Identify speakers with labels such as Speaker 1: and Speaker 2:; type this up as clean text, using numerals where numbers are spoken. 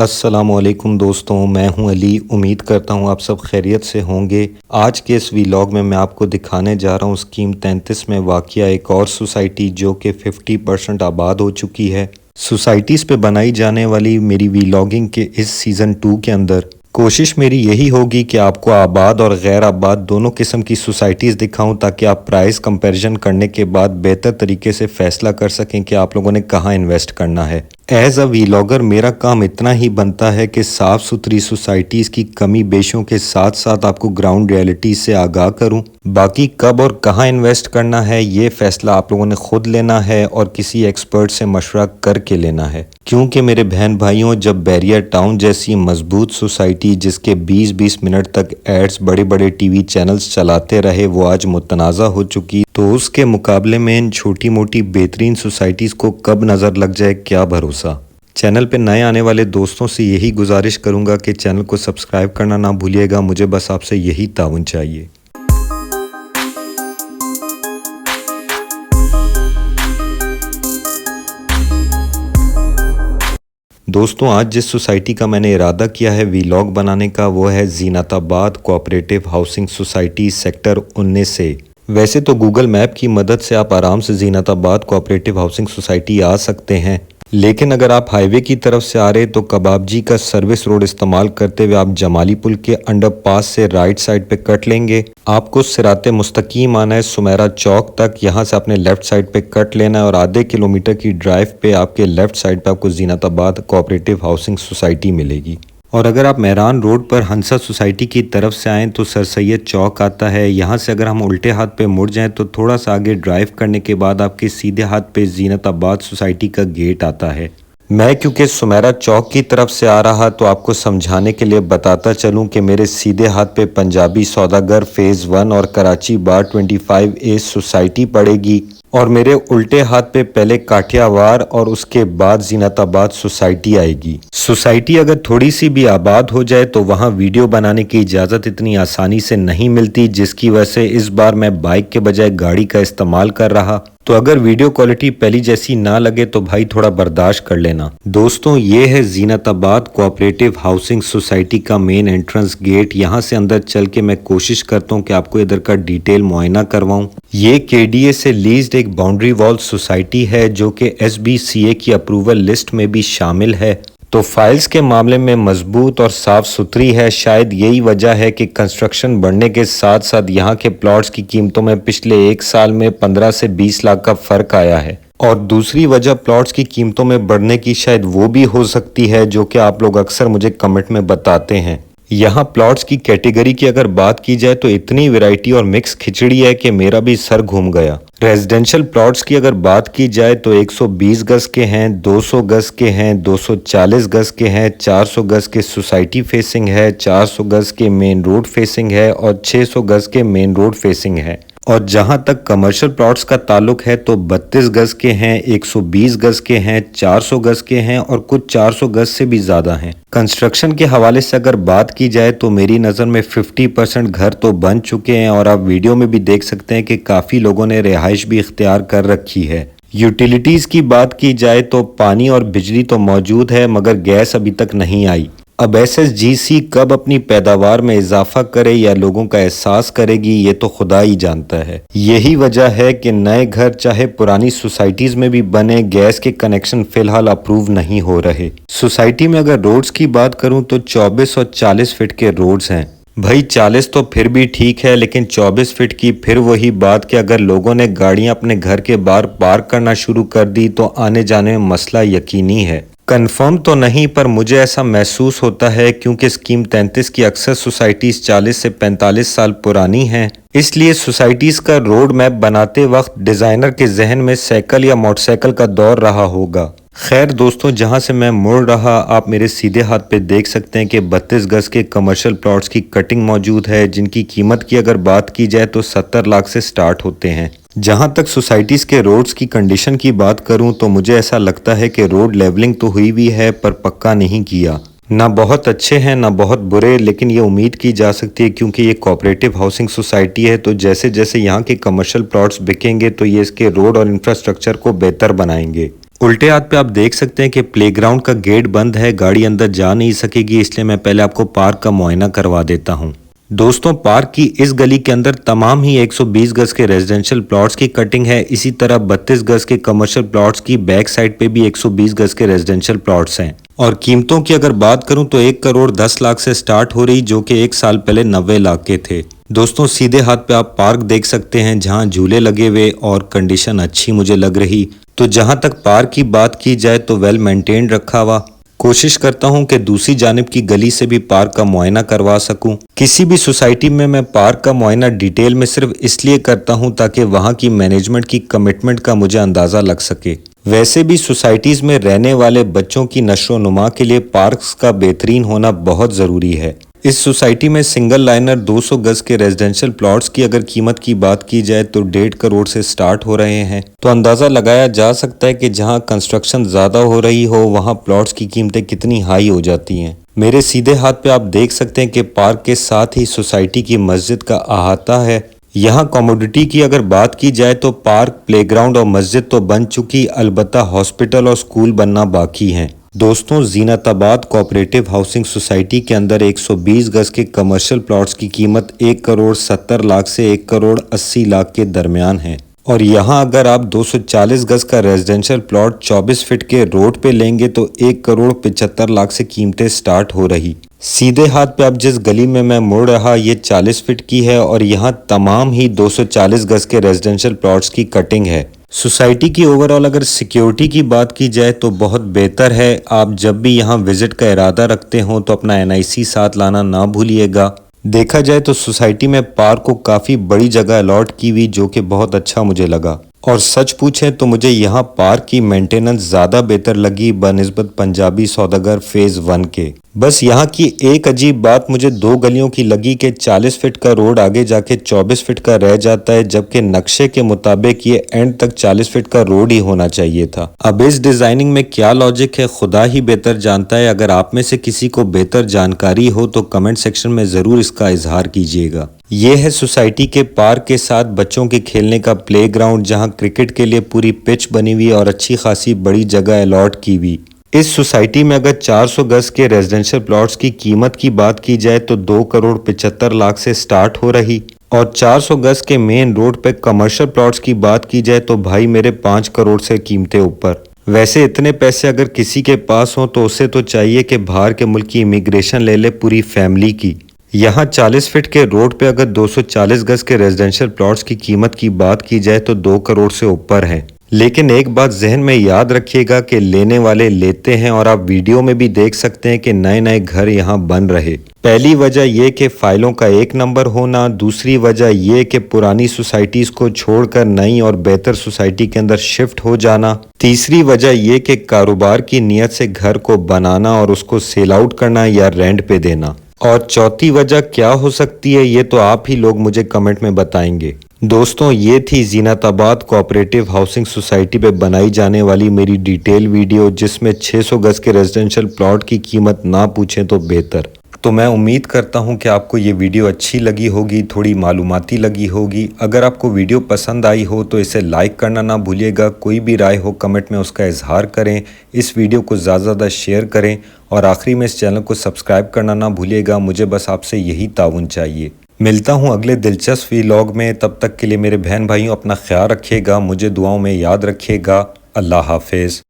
Speaker 1: अस्सलामुअलैकुम दोस्तों, मैं हूं अली। उम्मीद करता हूं आप सब खैरियत से होंगे। आज के इस व्लॉग में मैं आपको दिखाने जा रहा हूं स्कीम 33 में वाक़िया एक और सोसाइटी जो कि 50% आबाद हो चुकी है। सोसाइटीज़ पे बनाई जाने वाली मेरी व्लॉगिंग के इस सीज़न 2 के अंदर कोशिश मेरी यही होगी कि आपको आबाद और गैर आबाद दोनों किस्म की सोसाइटीज़ दिखाऊं ताकि आप प्राइस कंपैरिजन करने के बाद बेहतर तरीके से फ़ैसला कर सकें कि आप लोगों ने कहाँ इन्वेस्ट करना है। एज अ व्लॉगर मेरा काम इतना ही बनता है कि साफ़ सुथरी सोसाइटीज़ की कमी बेशों के साथ साथ आपको ग्राउंड रियलिटी से आगाह करूं। बाकी कब और कहाँ इन्वेस्ट करना है ये फ़ैसला आप लोगों ने खुद लेना है और किसी एक्सपर्ट से मशवरा करके लेना है, क्योंकि मेरे बहन भाइयों, जब बैरियर टाउन जैसी मजबूत सोसाइटी जिसके 20-20 मिनट तक एड्स बड़े बड़े टीवी चैनल्स चलाते रहे वो आज मुतनाज़ा हो चुकी, तो उसके मुकाबले में इन छोटी मोटी बेहतरीन सोसाइटीज़ को कब नज़र लग जाए क्या भरोसा। चैनल पे नए आने वाले दोस्तों से यही गुजारिश करूंगा कि चैनल को सब्सक्राइब करना ना भूलिएगा। मुझे बस आपसे यही ताउन चाहिए। दोस्तों, आज जिस सोसाइटी का मैंने इरादा किया है व्लॉग बनाने का वो है ज़ीनताबाद कोऑपरेटिव हाउसिंग सोसाइटी सेक्टर 19 से। वैसे तो गूगल मैप की मदद से आप आराम से ज़ीनताबाद कोऑपरेटिव हाउसिंग सोसाइटी आ सकते हैं, लेकिन अगर आप हाईवे की तरफ से आ रहे तो कबाबजी का सर्विस रोड इस्तेमाल करते हुए आप जमाली पुल के अंडरपास से राइट साइड पे कट लेंगे। आपको सिराते मुस्तकीम आना है सुमेरा चौक तक। यहाँ से आपने लेफ्ट साइड पे कट लेना है और आधे किलोमीटर की ड्राइव पे आपके लेफ्ट साइड पे आपको ज़ीनताबाद कोऑपरेटिव हाउसिंग सोसाइटी मिलेगी। और अगर आप मेहरान रोड पर हंसा सोसाइटी की तरफ से आएँ तो सर सैयद चौक आता है। यहाँ से अगर हम उल्टे हाथ पे मुड़ जाएं तो थोड़ा सा आगे ड्राइव करने के बाद आपके सीधे हाथ पे ज़ीनताबाद सोसाइटी का गेट आता है। मैं क्योंकि सुमेरा चौक की तरफ से आ रहा तो आपको समझाने के लिए बताता चलूं कि मेरे सीधे हाथ पे पंजाबी सौदागर फ़ेज़ 1 और कराची बार 25A सोसाइटी पड़ेगी और मेरे उल्टे हाथ पे पहले काठियावाड़ और उसके बाद ज़ीनताबाद सोसाइटी आएगी। सोसाइटी अगर थोड़ी सी भी आबाद हो जाए तो वहाँ वीडियो बनाने की इजाज़त इतनी आसानी से नहीं मिलती, जिसकी वजह से इस बार मैं बाइक के बजाय गाड़ी का इस्तेमाल कर रहा। तो अगर वीडियो क्वालिटी पहली जैसी ना लगे तो भाई थोड़ा बर्दाश्त कर लेना। दोस्तों, ये है ज़ीनताबाद कोऑपरेटिव हाउसिंग सोसाइटी का मेन एंट्रेंस गेट। यहाँ से अंदर चल के मैं कोशिश करता हूँ कि आपको इधर का डिटेल मुआयना करवाऊँ। ये KDA से लीज्ड एक बाउंड्री वॉल सोसाइटी है जो कि SBCA की अप्रूवल लिस्ट में भी शामिल है, तो फाइल्स के मामले में मजबूत और साफ सुथरी है। शायद यही वजह है कि कंस्ट्रक्शन बढ़ने के साथ साथ यहाँ के प्लॉट्स की कीमतों में पिछले 1 साल में 15 से 20 लाख का फ़र्क आया है। और दूसरी वजह प्लॉट्स की कीमतों में बढ़ने की शायद वो भी हो सकती है जो कि आप लोग अक्सर मुझे कमेंट में बताते हैं। यहाँ प्लॉट्स की कैटेगरी की अगर बात की जाए तो इतनी वैरायटी और मिक्स खिचड़ी है कि मेरा भी सर घूम गया। रेजिडेंशियल प्लॉट्स की अगर बात की जाए तो 120 गज के हैं, 200 गज के हैं, 240 गज के हैं, 400 गज के सोसाइटी फेसिंग है, 400 गज के मेन रोड फेसिंग है और 600 गज के मेन रोड फेसिंग है। और जहां तक कमर्शियल प्लॉट्स का ताल्लुक है तो 32 गज के हैं, 120 गज के हैं, 400 गज के हैं और कुछ 400 गज से भी ज़्यादा हैं। कंस्ट्रक्शन के हवाले से अगर बात की जाए तो मेरी नज़र में 50% घर तो बन चुके हैं और आप वीडियो में भी देख सकते हैं कि काफ़ी लोगों ने रिहाइश भी इख्तियार कर रखी है। यूटिलिटीज़ की बात की जाए तो पानी और बिजली तो मौजूद है मगर गैस अभी तक नहीं आई। अब SSGC कब अपनी पैदावार में इजाफा करे या लोगों का एहसास करेगी ये तो खुदा ही जानता है। यही वजह है कि नए घर चाहे पुरानी सोसाइटीज़ में भी बने, गैस के कनेक्शन फ़िलहाल अप्रूव नहीं हो रहे। सोसाइटी में अगर रोड्स की बात करूं तो 24 और 40 फीट के रोड्स हैं। भाई 40 तो फिर भी ठीक है, लेकिन 24 फीट की फिर वही बात कि अगर लोगों ने गाड़ियां अपने घर के बाहर पार्क करना शुरू कर दी तो आने जाने में मसला यकीनी है। कंफर्म तो नहीं पर मुझे ऐसा महसूस होता है क्योंकि स्कीम 33 की अक्सर सोसाइटीज़ 40 से 45 साल पुरानी हैं, इसलिए सोसाइटीज़ का रोड मैप बनाते वक्त डिज़ाइनर के जहन में साइकिल या मोटरसाइकिल का दौर रहा होगा। खैर दोस्तों, जहां से मैं मुड़ रहा आप मेरे सीधे हाथ पे देख सकते हैं कि 32 गज के कमर्शियल प्लॉट्स की कटिंग मौजूद है, जिनकी कीमत की अगर बात की जाए तो 70 लाख से स्टार्ट होते हैं। जहां तक सोसाइटीज़ के रोड्स की कंडीशन की बात करूं तो मुझे ऐसा लगता है कि रोड लेवलिंग तो हुई भी है पर पक्का नहीं किया। ना बहुत अच्छे हैं ना बहुत बुरे, लेकिन ये उम्मीद की जा सकती है क्योंकि ये कोऑपरेटिव हाउसिंग सोसाइटी है तो जैसे जैसे यहाँ के कमर्शियल प्लॉट्स बिकेंगे तो ये इसके रोड और इंफ्रास्ट्रक्चर को बेहतर बनाएंगे। उल्टे हाथ पे आप देख सकते हैं कि प्लेग्राउंड का गेट बंद है, गाड़ी अंदर जा नहीं सकेगी, इसलिए मैं पहले आपको पार्क का मुआयना करवा देता हूँ। दोस्तों, पार्क की इस गली के अंदर तमाम ही 120 गज के रेजिडेंशियल प्लॉट्स की कटिंग है। इसी तरह 32 गज के कमर्शियल प्लॉट्स की बैक साइड पे भी 120 गज के रेजिडेंशियल प्लॉट्स हैं। और कीमतों की अगर बात करूं तो 1 करोड़ 10 लाख से स्टार्ट हो रही, जो कि 1 साल पहले 90 लाख के थे। दोस्तों, सीधे हाथ पे आप पार्क देख सकते हैं जहां झूले लगे हुए और कंडीशन अच्छी मुझे लग रही। तो जहां तक पार्क की बात की जाए तो वेल मेंटेन्ड रखा हुआ। कोशिश करता हूं कि दूसरी जानिब की गली से भी पार्क का मुआयना करवा सकूं। किसी भी सोसाइटी में मैं पार्क का मुआयना डिटेल में सिर्फ इसलिए करता हूं ताकि वहां की मैनेजमेंट की कमिटमेंट का मुझे अंदाजा लग सके। वैसे भी सोसाइटीज में रहने वाले बच्चों की नशो नुमा के लिए पार्क्स का बेहतरीन होना बहुत ज़रूरी है। इस सोसाइटी में सिंगल लाइनर 200 गज के रेजिडेंशियल प्लॉट्स की अगर कीमत की बात की जाए तो 1.5 करोड़ से स्टार्ट हो रहे हैं। तो अंदाज़ा लगाया जा सकता है कि जहां कंस्ट्रक्शन ज़्यादा हो रही हो वहां प्लॉट्स की कीमतें कितनी हाई हो जाती हैं। मेरे सीधे हाथ पे आप देख सकते हैं कि पार्क के साथ ही सोसाइटी की मस्जिद का अहाता है। यहाँ कमोडिटी की अगर बात की जाए तो पार्क, प्लेग्राउंड और मस्जिद तो बन चुकी, अलबत्ता हॉस्पिटल और स्कूल बनना बाकी हैं। दोस्तों, जीनताबाद कोऑपरेटिव हाउसिंग सोसाइटी के अंदर 120 गज के कमर्शियल प्लॉट्स की कीमत 1 करोड़ 70 लाख से 1 करोड़ 80 लाख के दरमियान है। और यहाँ अगर आप 240 गज का रेजिडेंशियल प्लॉट 24 फीट के रोड पे लेंगे तो 1 करोड़ 75 लाख से कीमतें स्टार्ट हो रही। सीधे हाथ पे आप जिस गली में मैं मुड़ रहा ये 40 फीट की है और यहाँ तमाम ही 240 गज के रेजिडेंशियल प्लॉट्स की कटिंग है। सोसाइटी की ओवरऑल अगर सिक्योरिटी की बात की जाए तो बहुत बेहतर है। आप जब भी यहाँ विजिट का इरादा रखते हो तो अपना NIC साथ लाना ना भूलिएगा। देखा जाए तो सोसाइटी में पार्क को काफ़ी बड़ी जगह अलॉट की हुई, जो कि बहुत अच्छा मुझे लगा। और सच पूछें तो मुझे यहाँ पार्क की मेंटेनेंस ज़्यादा बेहतर लगी बनिस्बत पंजाबी सौदागर फेज़ 1 के। बस यहाँ की एक अजीब बात मुझे 2 गलियों की लगी कि 40 फीट का रोड आगे जाके 24 फीट का रह जाता है, जबकि नक्शे के मुताबिक ये एंड तक 40 फीट का रोड ही होना चाहिए था। अब इस डिज़ाइनिंग में क्या लॉजिक है खुदा ही बेहतर जानता है। अगर आप में से किसी को बेहतर जानकारी हो तो कमेंट सेक्शन में ज़रूर इसका इजहार कीजिएगा। ये है सोसाइटी के पार्क के साथ बच्चों के खेलने का प्लेग्राउंड, जहां क्रिकेट के लिए पूरी पिच बनी हुई और अच्छी खासी बड़ी जगह अलॉट की हुई। इस सोसाइटी में अगर 400 गज के रेजिडेंशियल प्लॉट्स की कीमत की बात की जाए तो 2 करोड़ 75 लाख से स्टार्ट हो रही। और 400 गज के मेन रोड पे कमर्शियल प्लॉट्स की बात की जाए तो भाई मेरे 5 करोड़ से कीमतें ऊपर। वैसे इतने पैसे अगर किसी के पास हो तो उसे तो चाहिए कि बाहर के मुल्क की इमिग्रेशन ले ले पूरी फैमिली की। यहाँ 40 फीट के रोड पे अगर 240 गज के रेजिडेंशियल प्लॉट्स की कीमत की बात की जाए तो 2 करोड़ से ऊपर है। लेकिन एक बात जहन में याद रखिएगा कि लेने वाले लेते हैं, और आप वीडियो में भी देख सकते हैं कि नए नए घर यहाँ बन रहे। पहली वजह यह कि फाइलों का एक नंबर होना, दूसरी वजह यह कि पुरानी सोसाइटीज को छोड़कर नई और बेहतर सोसाइटी के अंदर शिफ्ट हो जाना, तीसरी वजह यह कि कारोबार की नीयत से घर को बनाना और उसको सेल आउट करना या रेंट पे देना, और चौथी वजह क्या हो सकती है ये तो आप ही लोग मुझे कमेंट में बताएंगे। दोस्तों, ये थी जीनताबाद कोऑपरेटिव हाउसिंग सोसाइटी पे बनाई जाने वाली मेरी डिटेल वीडियो, जिसमें 600 गज के रेजिडेंशियल प्लॉट की कीमत ना पूछें तो बेहतर। तो मैं उम्मीद करता हूँ कि आपको ये वीडियो अच्छी लगी होगी, थोड़ी मालूमाती लगी होगी। अगर आपको वीडियो पसंद आई हो तो इसे लाइक करना ना भूलिएगा। कोई भी राय हो कमेंट में उसका इजहार करें। इस वीडियो को ज़्यादा से ज़्यादा शेयर करें और आखिरी में इस चैनल को सब्सक्राइब करना ना भूलिएगा। मुझे बस आपसे यही ताउन चाहिए। मिलता हूँ अगले दिलचस्प व्लॉग में। तब तक के लिए मेरे बहन भाइयों अपना ख्याल रखिएगा, मुझे दुआओं में याद रखिएगा। अल्लाह हाफिज़।